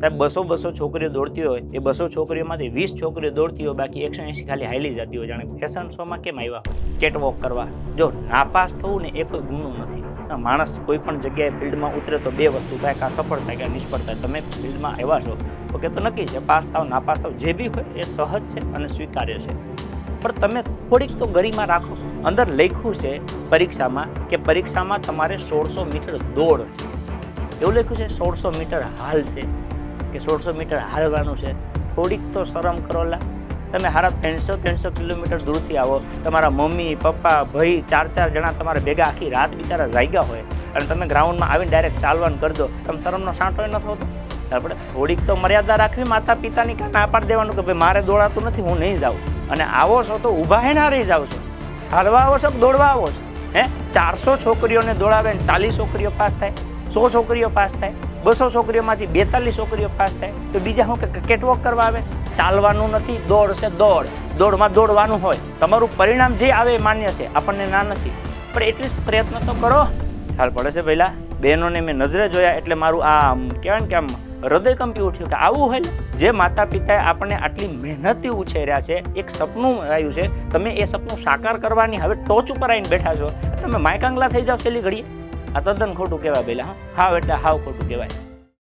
સાહેબ 200 છોકરીઓ દોડતી હોય, એ 200 છોકરીઓમાંથી 20 છોકરીઓ દોડતી હોય, બાકી 180 ખાલી હાલી જતી હોય. જાણે ફેશન શોમાં કેમ આવ્યા હોય કેટવોક કરવા. જો નાપાસ થવું ને એ કોઈ ગુનો નથી. માણસ કોઈ પણ જગ્યાએ ફિલ્ડમાં ઉતરે તો બે વસ્તુ થાય, કાં સફળ થાય કાં નિષ્ફળ થાય. તમે ફિલ્ડમાં આવ્યા છો ઓકે, તો નક્કી છે પાસ થાવ નાપાસ થાવ, જે બી હોય એ સહજ છે અને સ્વીકાર્ય છે. પણ તમે થોડીક તો ગરિમા રાખો. અંદર લખ્યું છે પરીક્ષામાં કે પરીક્ષામાં તમારે 1600 મીટર દોડ, એવું લખ્યું છે 1600 મીટર હાલ છે કે 1600 મીટર હાલવાનું છે. થોડીક તો શરમ કરો લા. તમે હારા 300 કિલોમીટર દૂરથી આવો, તમારા મમ્મી પપ્પા ભાઈ 4 જણા તમારે ભેગા આખી રાત બિચારા જાગ્યા હોય અને તમે ગ્રાઉન્ડમાં આવીને ડાયરેક્ટ ચાલવાનું કરી દો, તમે શરમનો સાંટો ન થતો. આપણે થોડીક તો મર્યાદા રાખવી. માતા પિતાની કાં ના પાડી દેવાનું કે ભાઈ મારે દોડાતું નથી, હું નહીં જાઉં. અને આવો છો તો ઊભા હે ના રહી જાવ છો, હાલવા આવો છો દોડવા આવો છો. 400 છોકરીઓને દોડાવે ને 40 છોકરીઓ પાસ થાય, 100 છોકરીઓ પાસ થાય, 200 છોકરીઓમાંથી 42 છોકરીઓ પાસ થાય, તો બીજા શું કે કેટવોક કરવા આવે? ચાલવાનું નથી, દોડ છે દોડ. દોડમાં દોડવાનું હોય. તમારું પરિણામ જે આવે એ માન્ય છે, આપણને ના નથી, પણ એટલીસ્ટ પ્રયત્ન તો કરો. ખ્યાલ પડે છે પહેલાં બહેનોને મેં નજરે જોયા એટલે મારું આ કહેવાય ને કે આમ હૃદય કંપી ઉઠ્યું કે આવું હોય. જે માતા પિતાએ આપણને આટલી મહેનતથી ઉછેર્યા છે, એક સપનું આવ્યું છે, તમે એ સપનું સાકાર કરવાની હવે ટોચ ઉપર આવીને બેઠા છો, તમે માયકાંગલા થઈ જાવ છેલ્લી ઘડીએ. આ તદ્દન ખોટું કહેવાય પહેલાં. હાવ એટલે હાવ ખોટું કહેવાય.